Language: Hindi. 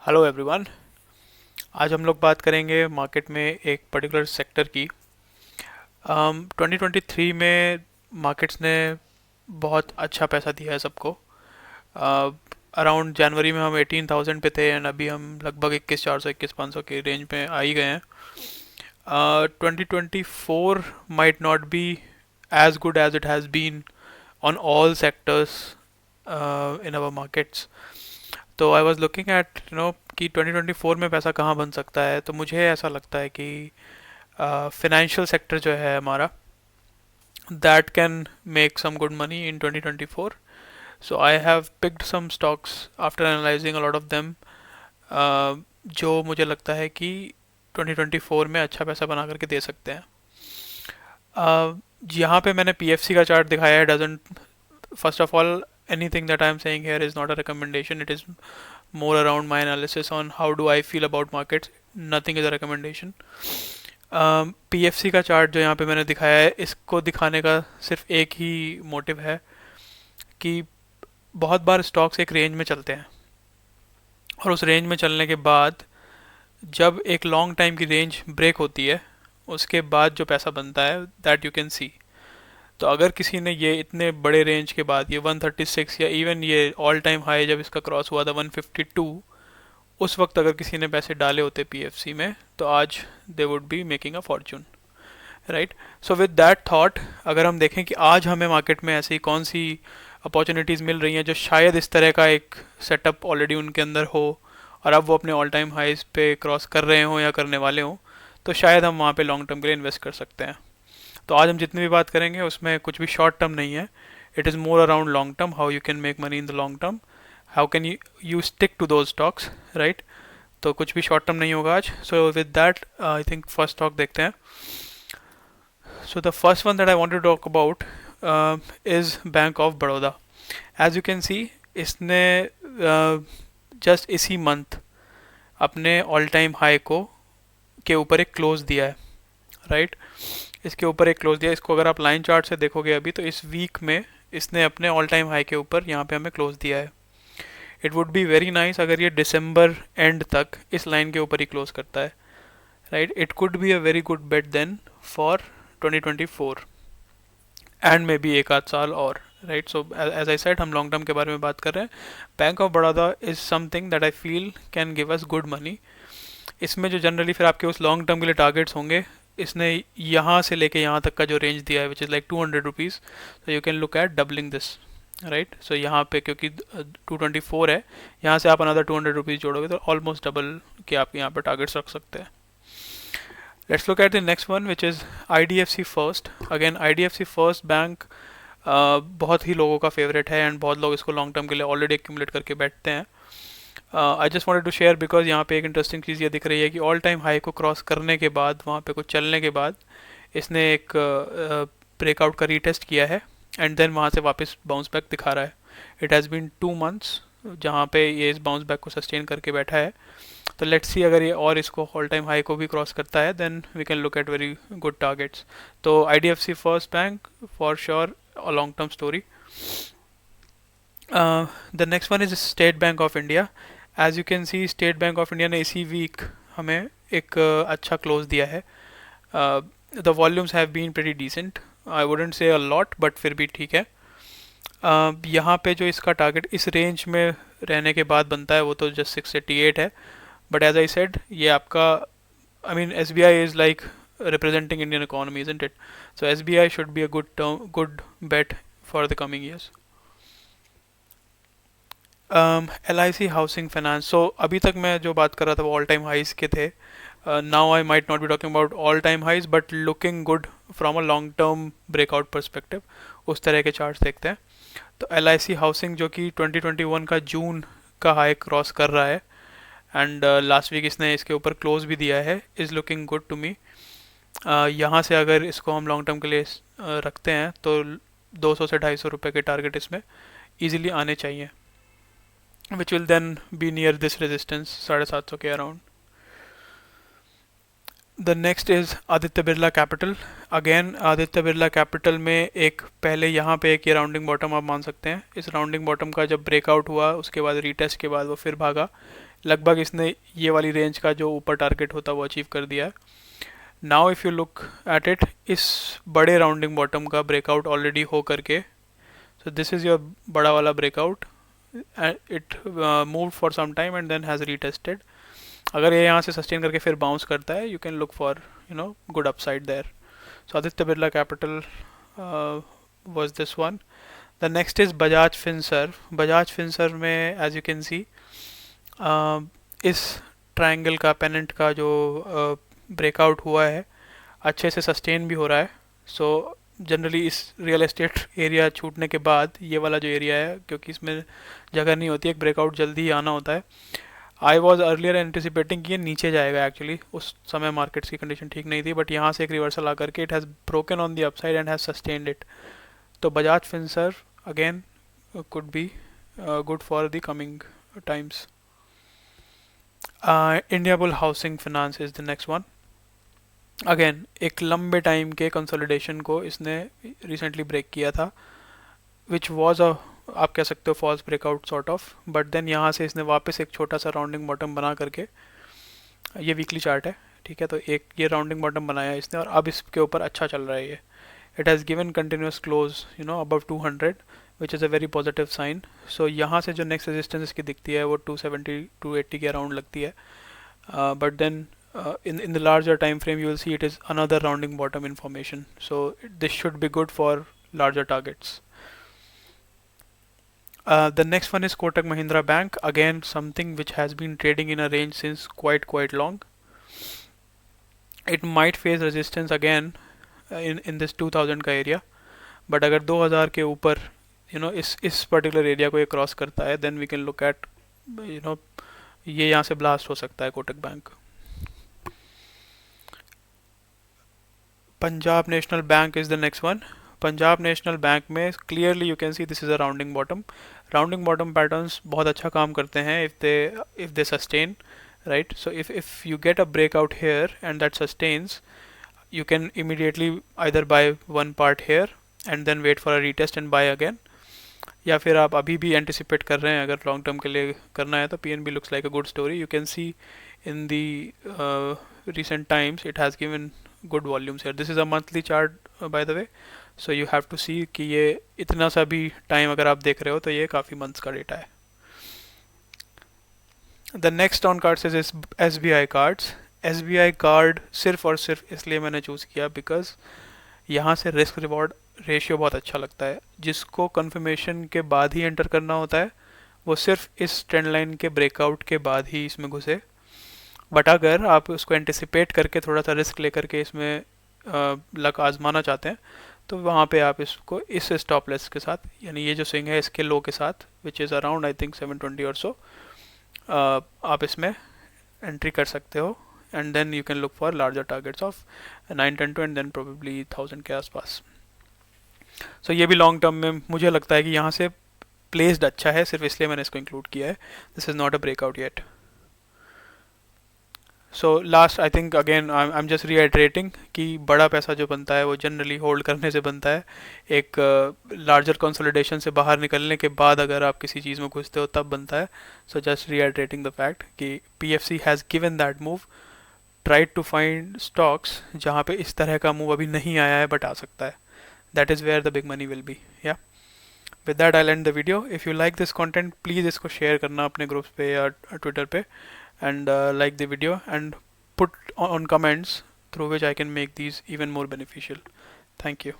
Hello everyone. आज हम लोग बात करेंगे मार्केट में एक पर्टिकुलर सेक्टर की। 2023 में मार्केट्स ने बहुत अच्छा पैसा दिया है सबको। अराउंड जनवरी में हम 18,000 पे थे एंड अभी हम लगभग 21,400 21,500 के रेंज में आ ही गए हैं। 2024 might not B as good as it has been on all sectors in our markets. तो आई वॉज लुकिंग एट कि 2024 में पैसा कहाँ बन सकता है, तो मुझे ऐसा लगता है कि फाइनेंशियल सेक्टर जो है हमारा, that can make some good money in 2024. So I have picked some stocks after analysing a lot of them, जो मुझे लगता है कि 2024 में अच्छा पैसा बना करके दे सकते हैं। यहाँ पे मैंने पीएफसी का चार्ट दिखाया है। Doesn't first of all, anything that I'm saying here is not a recommendation. It is more around my analysis on how do I feel about markets. Nothing is a recommendation. PFC का चार्ट जो यहाँ पे मैंने दिखाया है, इसको दिखाने का सिर्फ एक ही मोटिव है कि बहुत बार स्टॉक्स एक रेंज में चलते हैं और उस रेंज में चलने के बाद जब एक लॉन्ग टाइम की रेंज ब्रेक होती है, उसके बाद जो पैसा बनता है दैट यू कैन सी। तो अगर किसी ने ये इतने बड़े रेंज के बाद ये 136 या इवन ये ऑल टाइम हाई जब इसका क्रॉस हुआ था 152, उस वक्त अगर किसी ने पैसे डाले होते पीएफसी में, तो आज they would be making a Fortune, right. So with that thought, अगर हम देखें कि आज हमें मार्केट में ऐसी कौन सी अपॉर्चुनिटीज़ मिल रही हैं जो शायद इस तरह का एक सेटअप ऑलरेडी उनके अंदर हो और अब वो अपने ऑल टाइम हाइज पे क्रॉस कर रहे हों या करने वाले हों, तो शायद हम वहाँ पे लॉन्ग टर्म के लिए इन्वेस्ट कर सकते हैं। तो आज हम जितनी भी बात करेंगे उसमें कुछ भी शॉर्ट टर्म नहीं है। It is more around long term, how you can make money in the long term, how can you stick to those stocks, right. तो कुछ भी शॉर्ट टर्म नहीं होगा आज। So with that I think first stock देखते हैं। So the first one that I want to talk about is bank of Baroda. As you can see, इसने जस्ट इसी मंथ अपने ऑल टाइम हाई को के ऊपर एक क्लोज दिया है, राइट। इसके ऊपर एक क्लोज दिया। इसको अगर आप लाइन चार्ट से देखोगे अभी, तो इस वीक में इसने अपने ऑल टाइम हाई के ऊपर यहाँ पे हमें क्लोज दिया है। It would be very nice अगर ये दिसंबर एंड तक इस लाइन के ऊपर ही क्लोज करता है, right. It could be a very good bet then for 2024 and maybe एक आध साल और, right. So as I said, हम लॉन्ग टर्म के बारे में बात कर रहे हैं। Bank of Baroda is something that I feel can give us good money. इसमें जो जनरली फिर आपके उस लॉन्ग टर्म के लिए टारगेट्स होंगे, इसने यहाँ से लेके यहाँ तक का जो रेंज दिया है विच इज़ लाइक 200 रुपीज़, तो you can look at doubling this, right. So यहाँ पे क्योंकि 224 है, यहाँ से आप अनदर 200 रुपीज़ जोड़ोगे तो ऑलमोस्ट डबल के आप यहाँ पे टारगेट्स रख सकते हैं। Let's look at the next one which is IDFC first. Again IDFC first bank बहुत ही लोगों का फेवरेट है एंड बहुत लोग इसको लॉन्ग टर्म के लिए ऑलरेडी एक्यूमुलेट करके बैठते हैं। I just wanted to share because यहाँ पे एक इंटरेस्टिंग चीज़ ये दिख रही है कि ऑल टाइम हाई को क्रॉस करने के बाद, वहाँ पे कुछ चलने के बाद, इसने एक ब्रेकआउट का रीटेस्ट किया है एंड देन वहाँ से वापस बाउंस बैक दिखा रहा है। इट हैज़ बीन 2 मंथ्स जहाँ पे ये इस बाउंस बैक को सस्टेन करके बैठा है। तो लेट्स सी, अगर ये और इसको ऑल टाइम हाई को भी क्रॉस करता है then we can look at very good targets. तो IDFC first bank for sure a long term story. The next one is state bank of India. As you can see, state bank of India ने इसी वीक हमें एक अच्छा क्लोज दिया है। The volumes have been pretty decent, I wouldn't say a lot but फिर भी ठीक है। यहाँ पे जो इसका टारगेट इस रेंज में रहने के बाद बनता है वो तो जस्ट 688 है, बट एज आई सेड ये आपका, I mean S B I is like representing Indian economy, isn't it? So SBI should be a good bet for the coming years. LIC housing finance. So अभी तक मैं जो बात कर रहा था वो ऑल टाइम हाइज के थे। Now I might not be talking about all time highs but looking good from a long term breakout perspective. उस तरह के चार्ट्स देखते हैं। तो LIC हाउसिंग जो कि 2021 का जून का हाई क्रॉस कर रहा है एंड लास्ट वीक इसने इसके ऊपर क्लोज भी दिया है, is looking good to me. यहाँ से अगर इसको हम लॉन्ग टर्म के लिए रखते हैं तो 200 से 250 रुपये के टारगेट इसमें ईजिली आने चाहिए, which will then be near this resistance 750 के around. The next is Aditya Birla capital. Again Aditya Birla capital में एक पहले यहाँ पे एक ये राउंडिंग बॉटम आप मान सकते हैं। इस राउंडिंग बॉटम का जब ब्रेकआउट हुआ उसके बाद रीटेस्ट के बाद वो फिर भागा, लगभग इसने ये वाली रेंज का जो ऊपर टारगेट होता है वो अचीव कर दिया है. Now if you look at it, इस बड़े राउंडिंग बॉटम का ब्रेकआउट ऑलरेडी हो करके, सो दिस इज़ योर बड़ा वाला breakout, it move for some time and then has retested. अगर ये यहाँ से सस्टेन करके फिर बाउंस करता है, you can look for good upside there. So Aditya Birla capital was this one. The next is Bajaj Finserv. Bajaj Finserv में as you can see इस ट्रायंगल का पेनेंट का जो ब्रेकआउट हुआ है अच्छे से सस्टेन भी हो रहा है. सो जनरली इस रियल एस्टेट एरिया छूटने के बाद ये वाला जो एरिया है, क्योंकि इसमें जगह नहीं होती, एक ब्रेकआउट जल्दी ही आना होता है. आई वॉज अर्लियर एंटिसिपेटिंग कि ये नीचे जाएगा. एक्चुअली उस समय मार्केट्स की कंडीशन ठीक नहीं थी, बट यहाँ से एक रिवर्सल आकर के it has broken on the upside and has sustained it. तो Bajaj Finserv again could be good for the coming times. Indiabull Housing Finance is the next one. Again एक लंबे टाइम के कंसोलिडेशन को इसने रिसेंटली ब्रेक किया था, विच वॉज अ, आप कह सकते हो false breakout sort of. But then यहाँ से इसने वापस एक छोटा सा राउंडिंग बॉटम बना करके, ये वीकली चार्ट है, ठीक है, तो एक ये राउंडिंग बॉटम बनाया इसने और अब इसके ऊपर अच्छा चल रहा है ये. It has given continuous close above 200 which is a very positive sign. So यहाँ से जो नेक्स्ट रेजिस्टेंस इसकी दिखती है वो 270 280 के अराउंड लगती है. But then in the larger time frame you will see it is another rounding bottom information, so this should be good for larger targets. The next one is Kotak Mahindra Bank, again something which has been trading in a range since quite long. It might face resistance again in this 2000 का area, but अगर 2000 के ऊपर इस particular area को ये क्रॉस करता है, then we can look at ये यहाँ से ब्लास्ट हो सकता है Kotak bank. Punjab national bank is the next one. Punjab national bank में clearly you can see this is a rounding bottom. Rounding bottom patterns बहुत अच्छा काम करते हैं if they sustain, right? So if you get a breakout here and that sustains, you can immediately either buy one part here and then wait for a retest and buy again, या फिर आप अभी भी एंटिसिपेट कर रहे हैं अगर लॉन्ग टर्म के लिए करना है तो PNB looks like a good story. You can see in the recent times it has given good volumes here. This is a monthly chart by the way, so you have to see कि ये इतना सा भी टाइम अगर आप देख रहे हो तो ये काफ़ी मंथ्स का डेटा है. The next on cards is SBI cards. SBI card सिर्फ और सिर्फ इसलिए मैंने चूज़ किया बिकॉज यहाँ से रिस्क रिवॉर्ड रेशियो बहुत अच्छा लगता है. जिसको कन्फर्मेशन के बाद ही एंटर करना होता है वो सिर्फ इस ट्रेंड लाइन के ब्रेकआउट के बाद ही इसमें घुसे. बट अगर आप उसको एंटिसिपेट करके थोड़ा सा रिस्क लेकर के इसमें लक आजमाना चाहते हैं तो वहाँ पे आप इसको इस स्टॉप लेस के साथ, यानी ये जो स्विंग है इसके लो के साथ which is around I think 720 or so, आप इसमें एंट्री कर सकते हो. And then you can look for larger targets of 910 and then probably 1000 के आसपास. सो ये भी लॉन्ग टर्म में मुझे लगता है कि यहाँ से प्लेस्ड अच्छा है, सिर्फ इसलिए मैंने इसको इंक्लूड किया है. This is not a breakout yet. So last I think again I am just reiterating कि बड़ा पैसा जो बनता है वो जनरली होल्ड करने से बनता है. एक लार्जर कंसोलिडेशन से बाहर निकलने के बाद अगर आप किसी चीज़ में घुसते हो तब बनता है. So just reiterating the fact कि PFC has given that move. Try to find stocks जहाँ पे इस तरह का मूव अभी नहीं आया है बट आ सकता है. That is where the big money will be. या with that I end the video. If you like this content please इसको शेयर करना अपने ग्रुप्स पे या ट्विटर पे, and like the video and put on comments through which I can make these even more beneficial. Thank you.